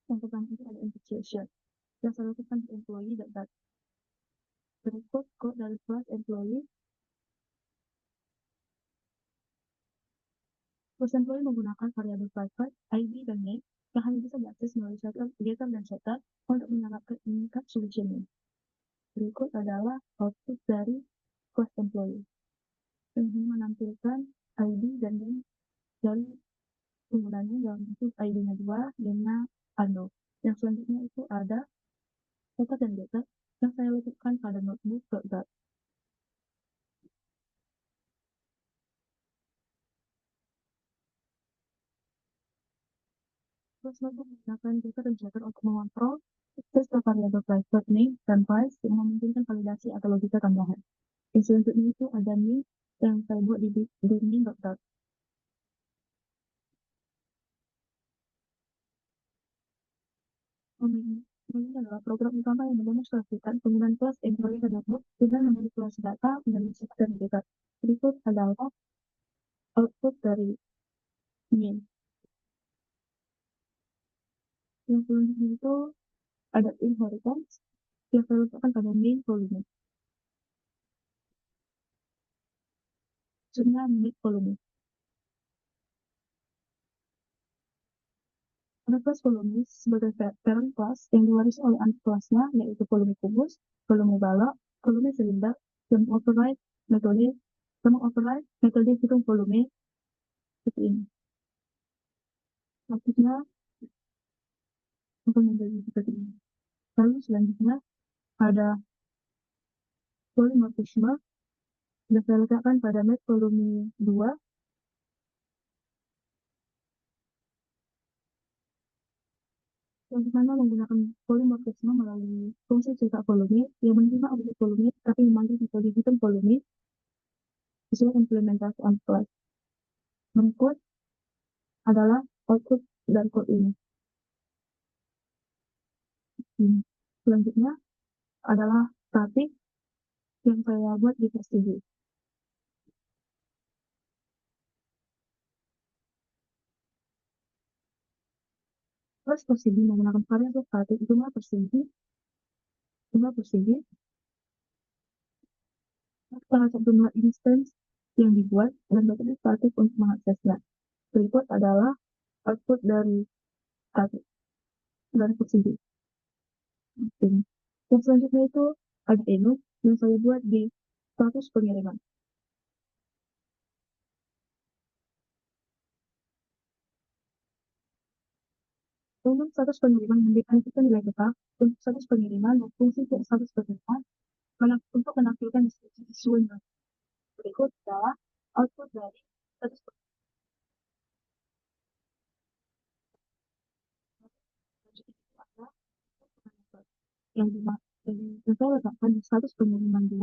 Yang pertama itu ada initiation. Yang saya lakukan di employee. Berikut code dari class employee. Class employee menggunakan variabel private, ID, dan name yang hanya bisa diakses melalui getter dan setter untuk menerapkan encapsulation. Berikut adalah output dari class employee. Yang menampilkan ID dan name dari penggunanya dalam bentuk ID-nya 2, name-nya unknown. Yang selanjutnya itu ada setter dan getter yang saya lakukan pada notebook.dart. Terus notebook menggunakan getter dan setter untuk mengontrol akses ke variabel private name dan price yang memungkinkan validasi atau logika tambahan. Yang selanjutnya itu ada name yang saya buat di name.dart. Ini adalah program utama yang mendemonstrasikan penggunaan kelas employee pada notebook dengan memanipulasi data dan dan data. Berikut adalah output dari main. Yang selanjutnya itu ada inheritance yang saya letakkan pada main volume. Maksudnya main volume. Ada kelas volume sebagai parent class yang diwarisi oleh anak kelasnya, yaitu volume kubus, volume balok, volume silinder, dan override metode hitung volume seperti ini. Maksudnya untuk menjadi seperti ini. Lalu selanjutnya ada polymorphisme yang saya letakkan pada map volume 2 yang dimana menggunakan polymorphisme melalui fungsi cetak volume yang menerima objek volume tapi memanggil metode hitung volume sesuai implementasi on class. Berikut adalah output dari code ini. Selanjutnya adalah static yang saya buat di kelas 7. Terus persegi menggunakan variabel static jumlah persegi terhadap jumlah instance yang dibuat dan metode static untuk mengaksesnya. Berikut adalah output dari static dari persegi. Yang selanjutnya itu ada enum yang saya buat di status pengiriman. Untuk status pengiriman mendeklarasikan nilai tetap untuk status pengiriman dan fungsi status pengiriman untuk menampilkan deskripsi sesuai dengan berikut adalah output dari status pengiriman yang saya letakkan di status pengiriman 2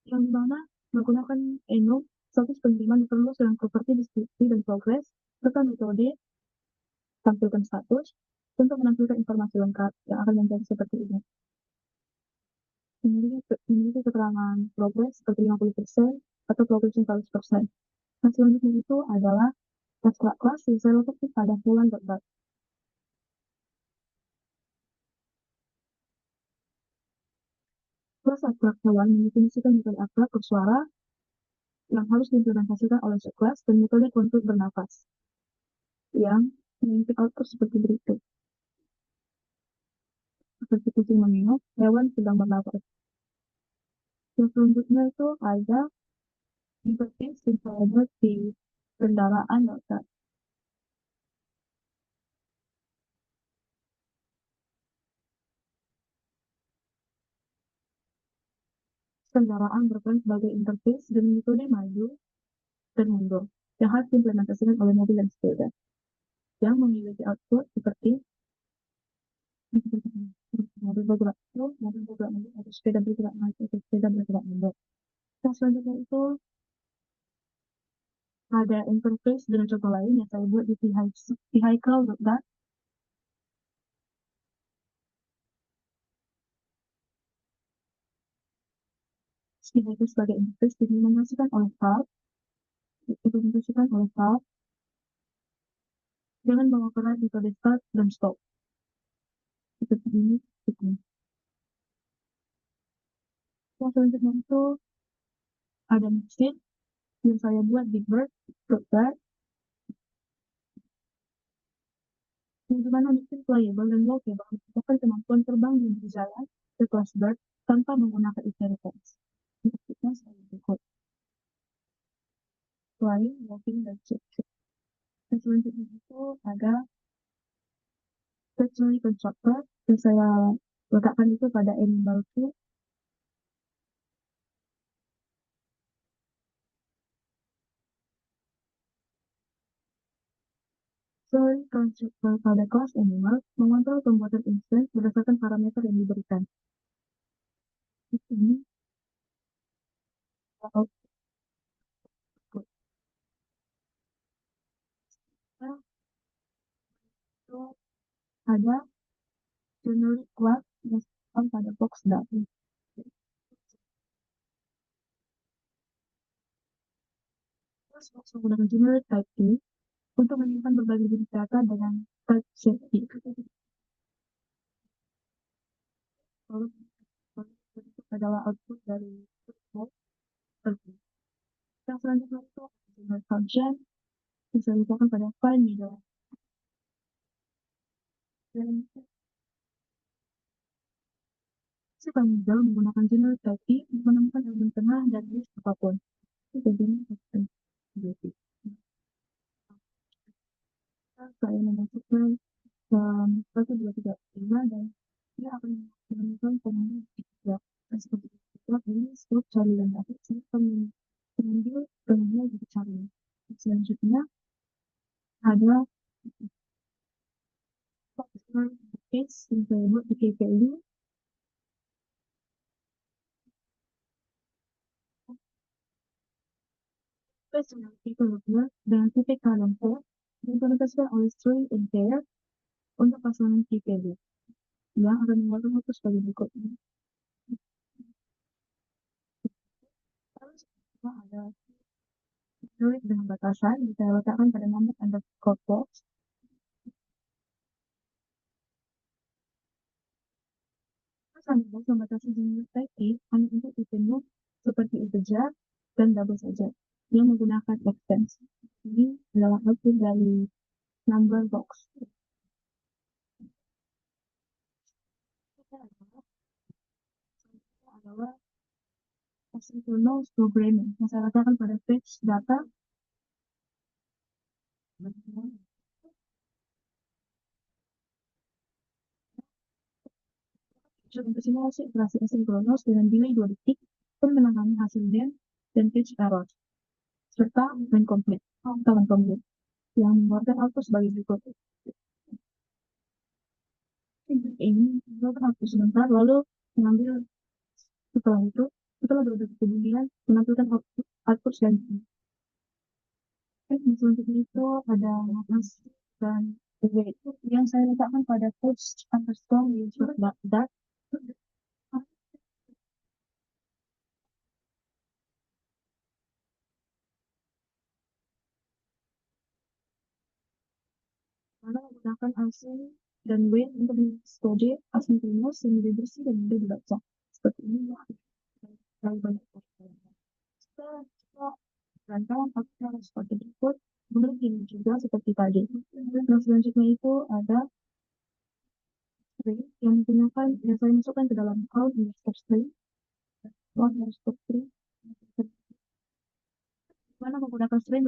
yang dimana menggunakan enum status pengiriman diperluas dengan properti deskripsi dan progres serta metode tampilkan status untuk menampilkan informasi lengkap yang akan menjadi seperti ini. Memiliki keterangan progres seperti 50% atau progres 100%. Nah, selanjutnya itu adalah abstrak kelas yang saya letakkan pada bulan.bat. Kelas abstrak hewan mendefinisikan metode abstrak bersuara yang harus diimplementasikan oleh subkelas dan metode kontur bernafas yang memiliki output seperti berikut. Seperti kucing mengingat, hewan sedang bernafas. Yang selanjutnya itu ada interface yang saya buat di kendaraan.bat. Kendaraan berperan sebagai interface dan metode maju dan mundur yang harus diimplementasikan oleh mobil dan sepeda yang memiliki output seperti mobil bergerak terus, mobil bergerak mundur, atau sepeda bergerak maju, atau sepeda bergerak mundur. Yang selanjutnya itu ada interface dengan contoh lain yang saya buat di vehicle.dat. Vehicle sebagai interface diimplementasikan oleh valve Jangan bawa keras metode start dan stop. Seperti ini. Gitu. Yang selanjutnya itu ada mixin yang saya buat di Bird, Fruitbird, yang dimana mixin flyable dan walkable merupakan kemampuan terbang dan berjalan ke kelas Bird tanpa menggunakan inheritance. Bentuknya sebagai berikut. Flying, walking, dan chip. Dan selanjutnya itu ada stationary constructor yang saya letakkan itu pada animal two. Stationary constructor pada kelas animal mengontrol pembuatan instance berdasarkan parameter yang diberikan. Di sini output itu ada generic class yang disimpan pada box data. Terus box menggunakan generic type key untuk menyimpan berbagai jenis data dengan type safety. Lalu bentuk adalah output dari box. Yang selanjutnya itu generic function bisa dilakukan pada find middle. Dan si find middle menggunakan generic type key untuk menemukan elemen tengah dan list apapun. Itu jenis safety. Saya memasukkan 1235 dan dia akan menemukan penemu tiga. Dan seperti itu, ini scope cari yang dapat saya akan mengambil penemu dari cari. Selanjutnya ada customer case yang saya buat di KPI. Personality keluarga dengan titik column diimplementasikan oleh string and pair untuk pasangan KPI yang akan mengeluarkan output sebagai berikut. Lalu selanjutnya ada generic dengan batasan yang saya letakkan pada number underscore box. Terus membatasi jumlah type hanya untuk tipe seperti integer dan double saja yang menggunakan extension. Ini adalah output dari number box. Ini adalah asynchronous programming yang saya letakkan pada fetch data. Untuk simulasi operasi asinkronus dengan delay 2 detik dan menangani hasil dan fetch error serta when complete yang mengeluarkan output sebagai berikut. Ini mengeluarkan output sebentar lalu mengambil setelah itu setelah beberapa kemudian menampilkan output selanjutnya. Selanjutnya itu ada mas dan weight yang saya letakkan pada post underscore user data. Mana menggunakan asing dan weight untuk metode asinkronus yang lebih bersih dan mudah dibaca. Seperti ini ya. Terlalu banyak kita rangkaian faktor seperti berikut menurut ini juga seperti tadi. Nah selanjutnya itu ada string yang menggunakan yang saya masukkan ke dalam count underscore string mana menggunakan string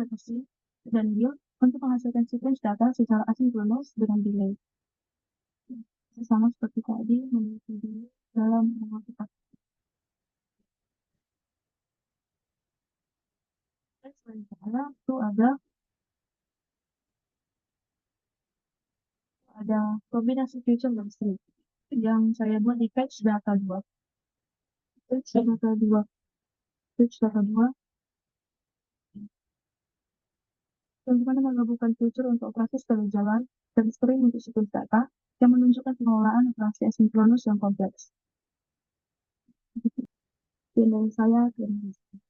dan build untuk menghasilkan sequence data secara asinkronus dengan delay. Sama seperti tadi memiliki delay dalam mengaplikasi. Selanjutnya itu ada kombinasi feature dan string yang saya buat di fetch data 2. Fetch data 2 yang dimana menggabungkan feature untuk operasi sekali jalan dan string untuk sequence data yang menunjukkan pengelolaan operasi asinkronus yang kompleks. Dari saya, terima kasih.